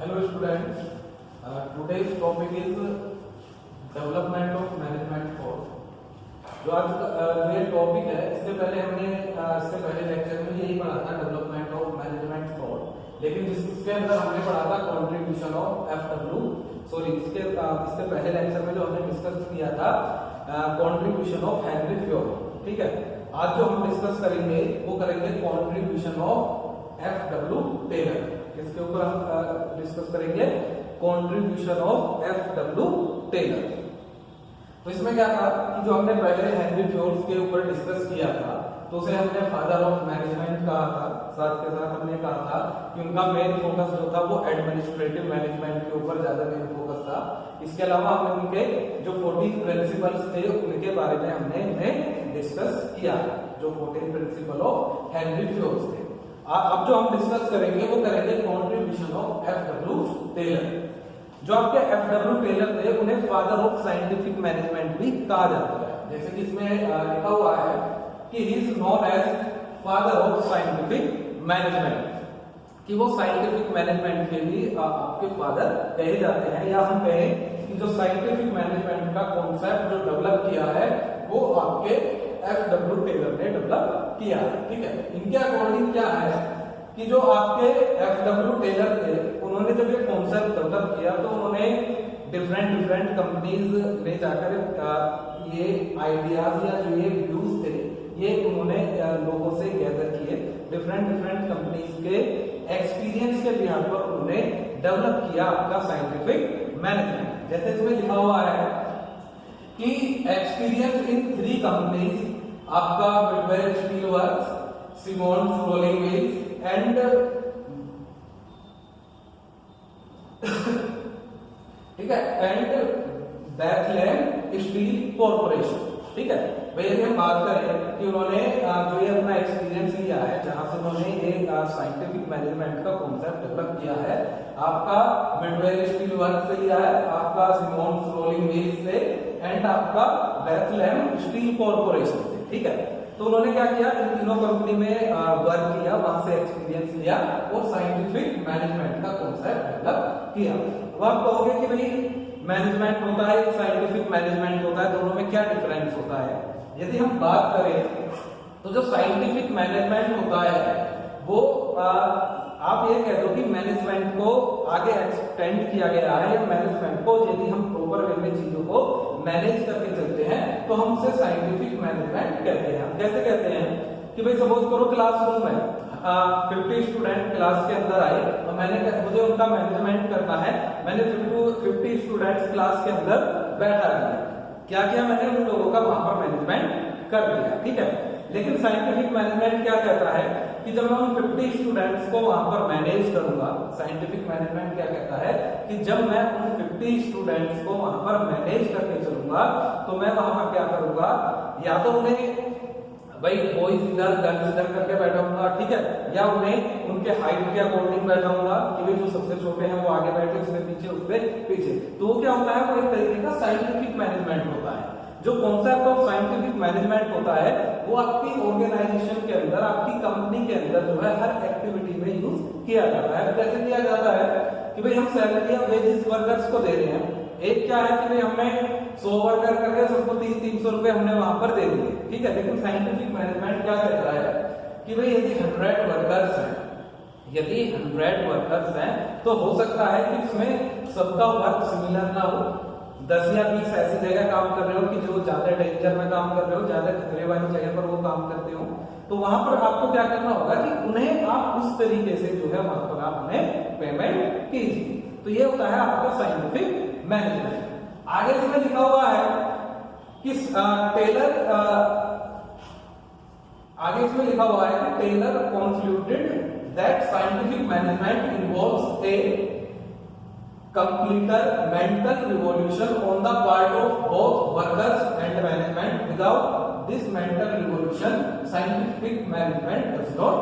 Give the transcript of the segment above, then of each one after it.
Hello students, today's topic is development of management course. जो आज जो ये टॉपिक है इससे पहले लेक्चर में यही पढ़ा था डेवलपमेंट ऑफ मैनेजमेंट कोर्स, लेकिन इसके अंदर हमने पढ़ा था कंट्रीब्यूशन ऑफ एफडब्ल्यू। सॉरी, इससे पहले लेक्चर में जो हमने डिस्कस किया था कंट्रीब्यूशन ऑफ हेनरी फ्योल। ठीक है, आज जो हम डिस्कस करेंगे वो करेंगे कंट्रीब्यूशन ऑफ एफडब्ल्यू टेलर। इसके ऊपर हम डिस्कस करेंगे कंट्रीब्यूशन ऑफ एफडब्ल्यू टेलर। तो इसमें क्या था कि जो हमने पहले हेनरी फ्योल्स के ऊपर डिस्कस किया था तो उसे हमने फादर ऑफ मैनेजमेंट कहा था। साथ के साथ हमने कहा था कि उनका मेन फोकस जो था वो एडमिनिस्ट्रेटिव मैनेजमेंट के ऊपर ज्यादा मेन फोकस था। इसके अलावा हमने उनके जो 14 प्रिंसिपल्स थे उनके बारे में हमने डिस्कस किया, जो 14 प्रिंसिपल ऑफ हेनरी फ्योल्स थे। अब जो हम डिस्कस करेंगे वो करेंगे कंट्रीब्यूशन ऑफ एफडब्ल्यू टेलर। जो आपके एफडब्ल्यू टेलर थे उन्हें फादर ऑफ साइंटिफिक मैनेजमेंट भी कहा जाता है। जैसे कि इसमें लिखा हुआ है कि he is known as father of scientific management, कि वो साइंटिफिक मैनेजमेंट के भी आपके फादर कहे जाते हैं, या हम कहें कि जो साइंटिफिक मैनेजमेंट का कॉन्सेप्ट जो डेवलप किया है वो आपके एफडब्ल्यू टेलर ने डेवलप किया। ठीक है, इनके अकॉर्डिंग क्या है कि जो आपके एफडब्ल्यू टेलर थे उन्होंने जब ये कॉन्सेप्ट डेवलप किया तो उन्होंने डिफरेंट कंपनीज में जाकर ये आइडियाज या जो ये व्यूज थे ये उन्होंने लोगों से गैदर किए। डिफरेंट कंपनीज के एक्सपीरियंस के बिहार पर उन्होंने डेवलप किया आपका साइंटिफिक मैनेजमेंट। जैसे इसमें लिखा हुआ है कि एक्सपीरियंस इन 3 कंपनीज आपका Midware steel works, Simons rolling mills and ठीक है एंड बैथलेम स्टील कॉर्पोरेशन। ठीक है भाई, यदि हम बात करें कि उन्होंने जो ये अपना एक्सपीरियंस लिया है जहां से उन्होंने एक साइंटिफिक मैनेजमेंट का कॉन्सेप्ट डेवलप किया है, आपका मिडवेयर स्टील वर्क से लिया है, आपका सिमोंस रोलिंग मिल्स से एंड आपका बैथलेम स्टील कॉर्पोरेशन से। ठीक है, तो उन्होंने क्या किया, इन तीनों कंपनी में वर्क किया, वहां से एक्सपीरियंस लिया और साइंटिफिक मैनेजमेंट का कॉन्सेप्ट डेवलप किया। अब आप कहोगे कि भाई मैनेजमेंट होता है, साइंटिफिक मैनेजमेंट होता है, दोनों में क्या डिफरेंस होता है? यदि हम बात करें तो जो साइंटिफिक मैनेजमेंट होता है वो आप ये कह दो कि मैनेजमेंट को आगे एक्सटेंड किया गया है, या मैनेजमेंट को यदि हम प्रॉपर वे में चीजों को मैनेज करके चलते हैं तो हम उसे साइंटिफिक मैनेजमेंट कहते हैं। हम कैसे कहते हैं कि भाई सपोज करो क्लासरूम में 50 स्टूडेंट क्लास के अंदर आए और मुझे उनका मैनेजमेंट करना है। मैंने 50 स्टूडेंट्स क्लास के अंदर बैठा दिया, क्या किया मैंने, उन लोगों का वहां पर मैनेजमेंट कर दिया। ठीक है, लेकिन साइंटिफिक मैनेजमेंट क्या कहता है कि जब मैं उन 50 स्टूडेंट्स को वहां पर मैनेज करूंगा, साइंटिफिक मैनेजमेंट क्या कहता है कि जब मैं उन 50 स्टूडेंट्स को वहां पर मैनेज करके चलूंगा तो मैं वहां पर क्या करूंगा, या तो उन्हें भाई बॉयज इधर गर्ल्स इधर करके बैठाऊंगा, ठीक है, या उन्हें उनके हाइट के अकॉर्डिंग बैठाऊंगा कि भाई जो सबसे छोटे हैं वो आगे बैठे, उससे पीछे उससे पीछे। तो वो क्या होता है, वो एक तरीके का साइंटिफिक मैनेजमेंट होता है। जो कॉन्सेप्ट ऑफ साइंटिफिक मैनेजमेंट होता है वो आपकी ऑर्गेनाइजेशन के अंदर, आपकी कंपनी के अंदर जो है हर एक्टिविटी में यूज किया जाता है। कैसे किया जाता है कि भाई हम सैलरी या वेजेस वर्कर्स को दे रहे हैं, एक क्या है कि भाई हमने 100 वर्कर करके सबको 300 रुपए हमने वहां पर दे दिए। ठीक है, लेकिन साइंटिफिक मैनेजमेंट क्या कहता है कि भाई यदि 100 वर्कर्स हैं तो हो सकता है कि इसमें सबका वर्क सिमिलर ना हो। 10 या 20 ऐसी जगह काम कर रहे हो कि जो ज्यादा डेंजर में काम कर रहे हो, ज्यादा खतरे वाली जगह पर वो काम करते हो, तो वहां पर आपको क्या करना होगा कि उन्हें आप उस तरीके से जो है वहां पर आप उन्हें पेमेंट कीजिए। तो ये होता है आपका साइंटिफिक मैनेजमेंट। आगे इसमें लिखा हुआ है कि Taylor concluded that scientific management involves a completer mental revolution on the part of both workers and management. Without this mental revolution, scientific management does not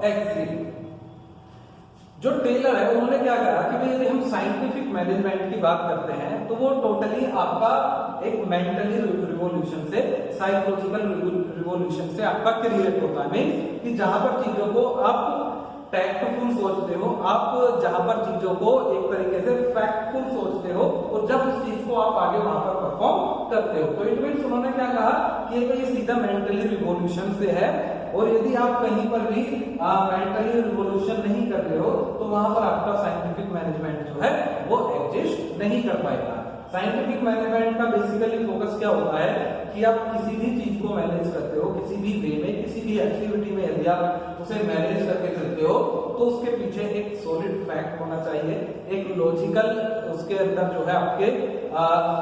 exist. जो टेलर है उन्होंने क्या कहा कि भाई यदि हम साइंटिफिक मैनेजमेंट की बात करते हैं तो वो टोटली आपका एक मेंटली रिवॉल्यूशन से, साइकोलॉजिकल रिवॉल्यूशन से आपका क्रिएट होता है। मींस कि जहां पर चीजों को आप टैक्टफुल सोचते हो, आप जहां पर चीजों को एक तरीके से फैक्टफुल सोचते हो और जब उस चीज को आप आगे वहां पर परफॉर्म करते हो। तो इट मीन्स उन्होंने क्या कहा कि ये सीधा मेंटली रिवॉल्यूशन से है, और यदि आप कहीं पर भी मेंटली रिवॉल्यूशन नहीं कर रहे हो तो वहां पर आपका साइंटिफिक मैनेजमेंट जो है वो एग्जिस्ट नहीं कर पाएगा। साइंटिफिक मैनेजमेंट का बेसिकली फोकस क्या होता है कि आप किसी भी चीज को मैनेज करते हो, किसी भी वे में, किसी भी एक्टिविटी में यदि आप उसे मैनेज करके चलते हो तो उसके पीछे एक सॉलिड फैक्ट होना चाहिए, एक लॉजिकल उसके अंदर जो है आपके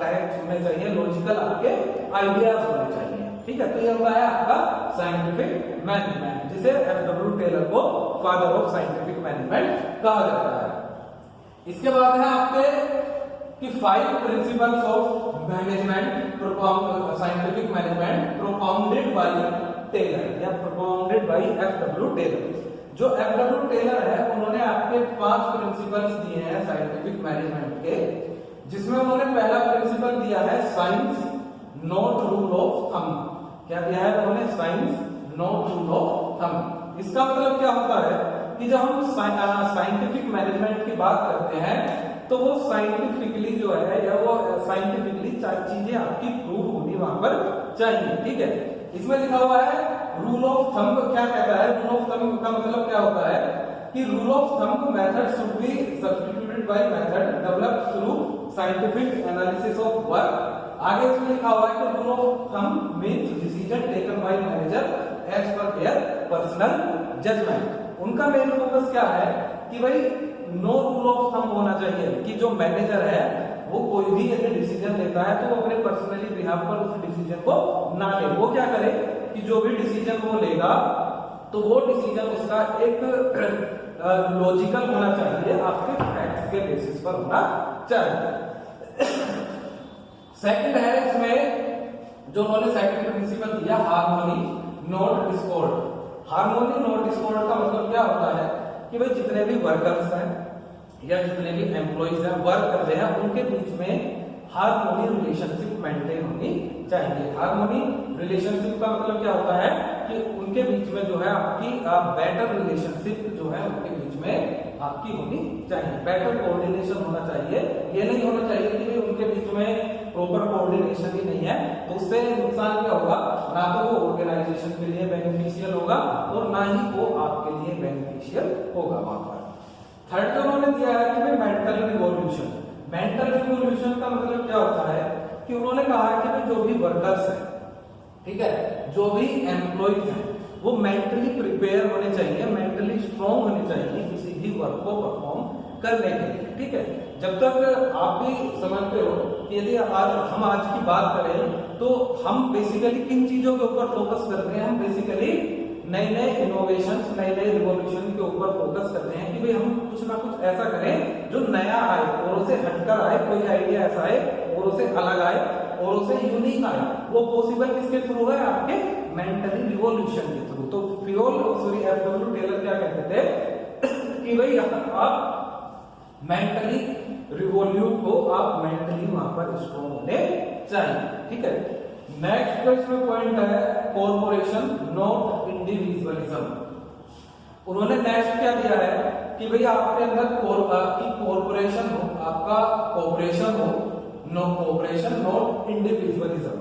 फैक्ट्स होने चाहिए, लॉजिकल आपके आइडियाज होने चाहिए। ठीक है, तो ये होता है आपका साइंटिफिक मैनेजमेंट, जिसे एफ.डब्ल्यू. टेलर को फादर ऑफ साइंटिफिक मैनेजमेंट कहा जाता है। इसके बाद है आपके कि 5 principles of management scientific management propounded by Taylor या प्रोपाउंडेड बाय एफ.डब्ल्यू. टेलर। जो एफ.डब्ल्यू. टेलर है उन्होंने आपके 5 प्रिंसिपल्स दिए हैं साइंटिफिक मैनेजमेंट के, जिसमें उन्होंने पहला प्रिंसिपल दिया है science not rule of thumb. क्या दिया है उन्होंने? Science not rule of thumb. इसका मतलब क्या होता है कि जब हम साइंटिफिक मैनेजमेंट की बात करते हैं तो वो साइंटिफिकली जो है या वो साइंटिफिकली चीजें आपकी प्रूव होनी वहां पर चाहिए। ठीक है, इसमें लिखा हुआ है रूल ऑफ थंब। क्या कहता है रूल ऑफ थंब का मतलब क्या होता है कि rule of thumb method should be substituted by method developed through scientific analysis of work. आगे इसमें लिखा हुआ है कि rule of thumb means decision taken by manager as per their personal judgement. उनका मेन फोकस क्या है कि भाई नो रूल ऑफ थंब होना चाहिए कि जो मैनेजर है वो कोई भी यदि डिसीजन लेता है तो वो अपने पर्सनली बिहाफ पर उस डिसीजन को ना ले। वो क्या करे कि जो भी डिसीजन वो लेगा तो वो डिसीजन उसका एक लॉजिकल होना चाहिए, आपके फैक्ट्स के बेसिस पर होना चाहिए। सेकंड है इसमें जो उन्होंने सेकंड प्रिंसिपल दिया harmony not Discord. Harmony not Discord का मतलब क्या होता है कि भाई जितने भी वर्कर्स हैं या जितने भी एम्प्लॉइज हैं वर्क कर रहे हैं उनके बीच में हार्मोनी रिलेशनशिप मेंटेन होनी चाहिए। हार्मोनी रिलेशनशिप का मतलब क्या होता है कि उनके बीच में जो है आपकी बेटर रिलेशनशिप जो है उनके बीच में आपकी होनी चाहिए, बेटर कोऑर्डिनेशन होना चाहिए। ये नहीं होना चाहिए कि भाई उनके बीच में प्रॉपर कोऑर्डिनेशन ही नहीं है, तो उससे नुकसान क्या होगा, ना तो वो ऑर्गेनाइजेशन के लिए बेनिफिशियल होगा और ना ही वो आपके लिए बेनिफिशियल होगा वहां पर। थर्ड जो उन्होंने दिया है कि भाई मेंटल रिवॉल्यूशन। मेंटल रिवॉल्यूशन का मतलब क्या होता है कि उन्होंने कहा है कि भाई जो भी वर्कर्स हैं, ठीक है, जो भी एम्प्लॉइज हैं वो मेंटली प्रिपेयर होने चाहिए, मेंटली स्ट्रांग होने चाहिए किसी भी वर्क को परफॉर्म करने के लिए। ठीक है, जब तक आप भी समझते हो कि यदि आज की बात करें तो हम बेसिकली किन चीजों के ऊपर फोकस कर रहे हैं, हम बेसिकली नए नए इनोवेशंस, नए नए रिवॉल्यूशन के ऊपर फोकस करते हैं कि भाई हम कुछ ना कुछ ऐसा करें जो नया आए और उसे हटकर आए, कोई आइडिया ऐसा आए और उसे अलग आए और उसे यूनिक आए। वो पॉसिबल किसके थ्रू है? आपके मेंटली रिवॉल्यूशन के थ्रू। तो एफ.डब्ल्यू. टेलर क्या कहते थे कि भाई आप मेंटली रिवॉल्यूट हो, आप मेंटली वहां पर स्ट्रॉन्ग होने चाहिए। ठीक है, नेक्स्ट जो इसमें पॉइंट है कॉर्पोरेशन नॉट इंडिविजुअलिज्म। उन्होंने नेक्स्ट क्या दिया है कि भाई आपके अंदर कॉर्पोरेशन हो, आपका कोऑपरेशन हो, नो कॉर्पोरेशन नॉट इंडिविजुअलिज्म।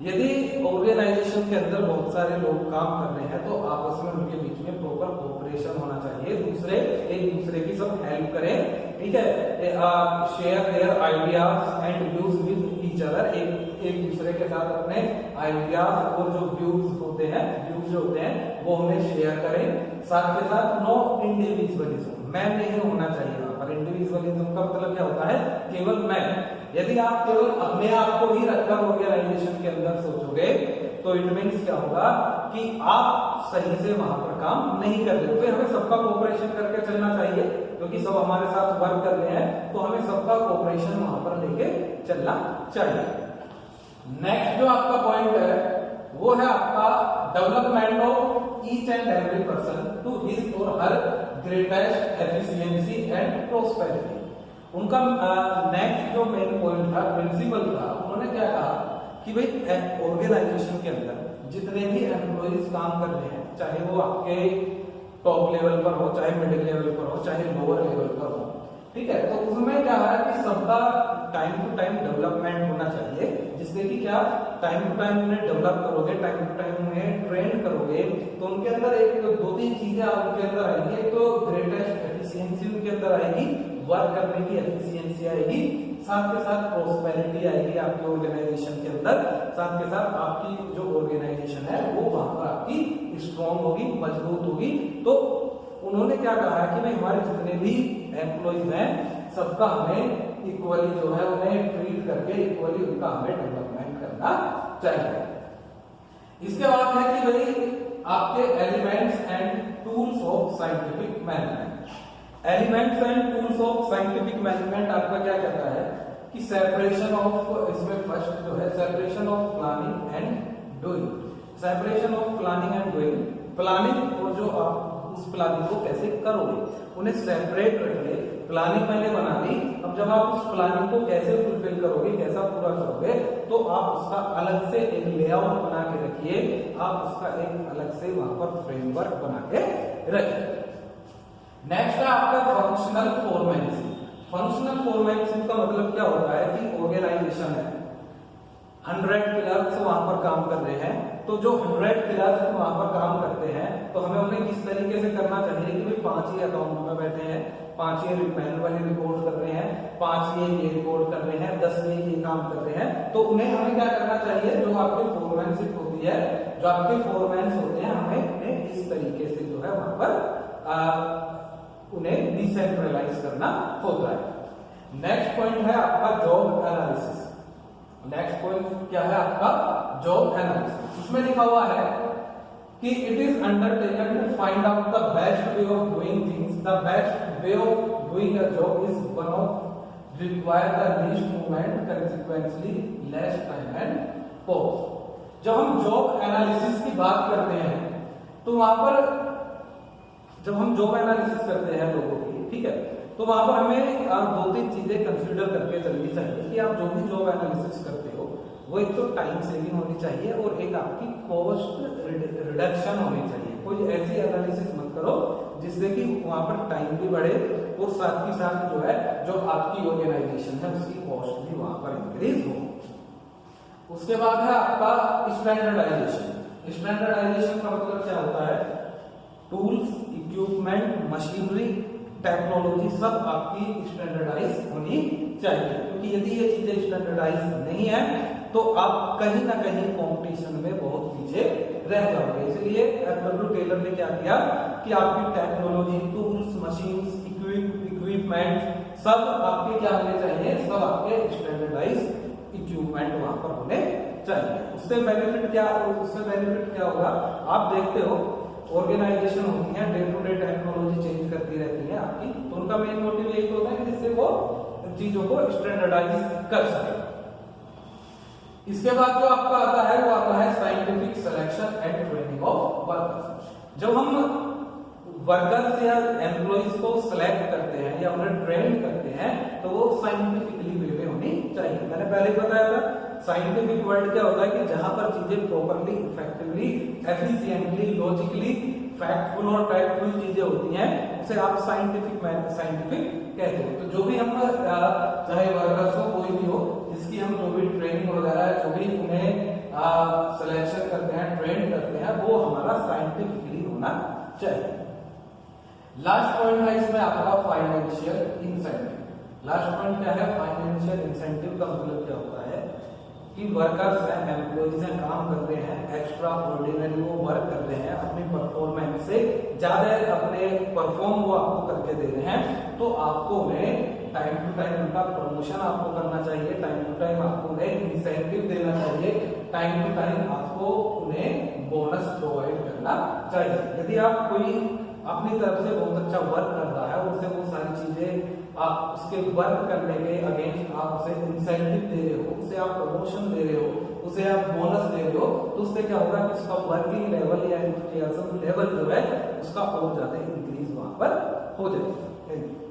यदि ऑर्गेनाइजेशन के अंदर बहुत सारे लोग काम कर रहे हैं तो आपस में उनके बीच में प्रॉपर कोऑपरेशन होना चाहिए, एक दूसरे की सब हेल्प करें। ठीक है, share their ideas and views with each other, एक दूसरे के साथ अपने आइडियाज और जो व्यूज होते हैं वो उन्हें शेयर करें। साथ के साथ नो इंडिविजुअलिज्म, मैं नहीं होना चाहिए वहां पर। इंडिविजुअलिज्म का मतलब क्या होता है? केवल मैं। यदि आप केवल अपने आप को ही रखकर ऑर्गेनाइजेशन के अंदर सोचोगे तो इट मीन्स क्या होगा कि आप सही से वहां पर काम नहीं कर रहे हो। तो हमें सबका कोऑपरेशन करके चलना चाहिए, क्योंकि सब हमारे साथ वर्क कर रहे हैं, तो हमें सबका कोऑपरेशन वहां पर लेके चलना चाहिए। नेक्स्ट जो आपका पॉइंट है वो है आपका development of each and every person to his और हर ग्रेटेस्ट एफिशिएंसी एंड प्रोस्पेरिटी। उनका नेक्स्ट जो मेन पॉइंट था, प्रिंसिपल था, उन्होंने क्या कहा कि भाई ऑर्गेनाइजेशन के अंदर जितने भी एम्प्लॉइज काम कर रहे हैं, चाहे वो आपके टॉप लेवल पर हो, चाहे मिडिल लेवल पर हो, चाहे लोअर लेवल पर हो, ठीक है। तो उसमें क्या है कि सबका टाइम टू टाइम डेवलपमेंट होना चाहिए, जिससे कि क्या टाइम टू टाइम उन्हें डेवलप करोगे, टाइम टू टाइम उन्हें ट्रेन करोगे, तो उनके अंदर एक दो तीन चीजें उनके अंदर आएंगी। एक तो ग्रेटेस्ट एफिशिएंसी उनके अंदर आएगी, वर्क करने की एफिशिएंसी आएगी, साथ के साथ प्रोस्पेरिटी आएगी आपके ऑर्गेनाइजेशन के अंदर, साथ के साथ आपकी जो ऑर्गेनाइजेशन है वो वहां पर आपकी स्ट्रॉन्ग होगी, मजबूत होगी। तो उन्होंने क्या कहा है कि भाई हमारे जितने भी एम्प्लॉइज हैं सबका हमें इक्वली जो है उन्हें ट्रीट करके इक्वली उनका हमें डेवलपमेंट करना चाहिए। इसके बाद है कि भाई आपके elements and tools of scientific management. Elements and tools of scientific management आपका क्या कहता है कि सेपरेशन ऑफ, इसमें फर्स्ट जो है separation of planning and doing. Separation of planning and doing, planning और जो आप उस प्लानिंग को कैसे करोगे उन्हें सेपरेट रखिए। प्लानिंग मैंने बना ली, अब जब आप उस प्लानिंग को कैसे फुलफिल करोगे, कैसा पूरा करोगे, तो आप उसका अलग से एक लेआउट बना के रखिए, आप उसका एक अलग से वहां पर फ्रेमवर्क बना के रखिए। नेक्स्ट है आपका फंक्शनल फोरमैनशिप। फंक्शनल फोरमैनशिप का मतलब क्या होता है कि ऑर्गेनाइजेशन है, 100 क्लर्क्स वहां पर काम कर रहे हैं, तो जो 100 क्लर्क्स वहां पर काम करते हैं तो हमें उन्हें किस तरीके से करना चाहिए कि भाई 5 ही अकाउंट में बैठे हैं, 5 ही मैनुअली रिपोर्ट कर रहे हैं, 5 ये रिपोर्ट कर रहे हैं, 10 ये काम कर रहे हैं, तो उन्हें हमें क्या करना चाहिए, जो आपकी फोरमैनशिप होती है, जो आपके फोरमैन्स होते हैं, हमें उन्हें इस तरीके से जो है वहां पर उन्हें डिसेंट्रलाइज करना होता है। नेक्स्ट पॉइंट है आपका जॉब एनालिसिस। नेक्स्ट पॉइंट क्या है आपका जॉब एनालिसिस। इसमें लिखा हुआ है कि it is undertaken to find out the best way of doing things. The best way of doing a job is one of require the least movement, consequently less time and cost. जब हम job analysis की बात करते हैं तो वहां पर जब हम जॉब एनालिसिस करते हैं लोगों की, ठीक है, तो वहां पर हमें 2-3 चीजें कंसीडर करके चलनी चाहिए कि आप जो भी जॉब एनालिसिस करते हो वो एक तो टाइम सेविंग होनी चाहिए और एक आपकी कॉस्ट रिडक्शन होनी चाहिए। कोई ऐसी एनालिसिस मत करो जिससे कि वहां पर टाइम भी बढ़े और साथ ही साथ जो है जो आपकी ऑर्गेनाइजेशन है उसकी कॉस्ट भी वहां पर इंक्रीज हो। उसके बाद है आपका स्टैंडर्डाइजेशन। स्टैंडर्डाइजेशन का मतलब क्या होता है, टूल्स, इक्विपमेंट, मशीनरी, टेक्नोलॉजी सब आपकी स्टैंडर्डाइज होनी चाहिए, क्योंकि यदि ये चीजें स्टैंडर्डाइज नहीं है तो आप कहीं ना कहीं कंपटीशन में बहुत पीछे रह जाओगे। इसलिए एफडब्ल्यू टेलर ने क्या किया कि आपकी टेक्नोलॉजी, टूल्स, मशीन्स, इक्विपमेंट सब आपके क्या होने चाहिए, सब आपके स्टैंडर्डाइज इक्विपमेंट वहां पर होने चाहिए। उससे बेनिफिट क्या होगा, आप देखते हो ऑर्गेनाइजेशन होती है, day to day technology change करती रहती है आपकी, तो उनका मेन मोटिव यही होता है कि जिससे वो चीजों को स्टैंडर्डाइज कर सके। इसके बाद जो आपका आता है वो आता है scientific selection and training of workers. जब हम वर्कर्स या एम्प्लॉइज को सिलेक्ट करते हैं या उन्हें ट्रेन करते हैं तो वो साइंटिफिकली वे में होनी चाहिए। मैंने पहले ही बताया था साइंटिफिक वर्ड क्या होता है कि जहां पर चीजें properly, effectively, efficiently, logically, factful और टैक्टफुल चीजें होती हैं उसे आप साइंटिफिक कहते हो। तो जो भी हम चाहे वर्कर्स हो कोई भी हो, जिसकी हम जो भी ट्रेनिंग वगैरह जो भी उन्हें सिलेक्शन करते हैं, ट्रेन करते हैं, वो हमारा साइंटिफिकली होना चाहिए। लास्ट पॉइंट है इसमें आपका फाइनेंशियल इंसेंटिव। लास्ट पॉइंट क्या है, फाइनेंशियल इंसेंटिव का मतलब क्या होता है कि वर्कर्स हैं, एम्प्लॉइज हैं, काम कर रहे हैं, एक्स्ट्रा ऑर्डिनरी वो वर्क कर रहे हैं, अपनी परफॉर्मेंस से ज्यादा अपने परफॉर्म वो आपको करके दे रहे हैं, तो आपको उन्हें टाइम टू टाइम उनका प्रमोशन आपको करना चाहिए, टाइम टू टाइम आपको उन्हें इंसेंटिव देना चाहिए, टाइम टू टाइम आपको उन्हें बोनस प्रोवाइड करना चाहिए। यदि आप कोई अपनी तरफ से बहुत अच्छा वर्क कर रहा है, उससे वो सारी चीजें आप उसके वर्क करने के अगेंस्ट आप उसे इंसेंटिव दे रहे हो, उसे आप प्रमोशन दे रहे हो, उसे आप बोनस दे रहे हो, तो उससे क्या होगा कि उसका वर्किंग लेवल या एंथुसियाज्म लेवल जो है उसका और ज्यादा इंक्रीज वहां पर हो जाएगा।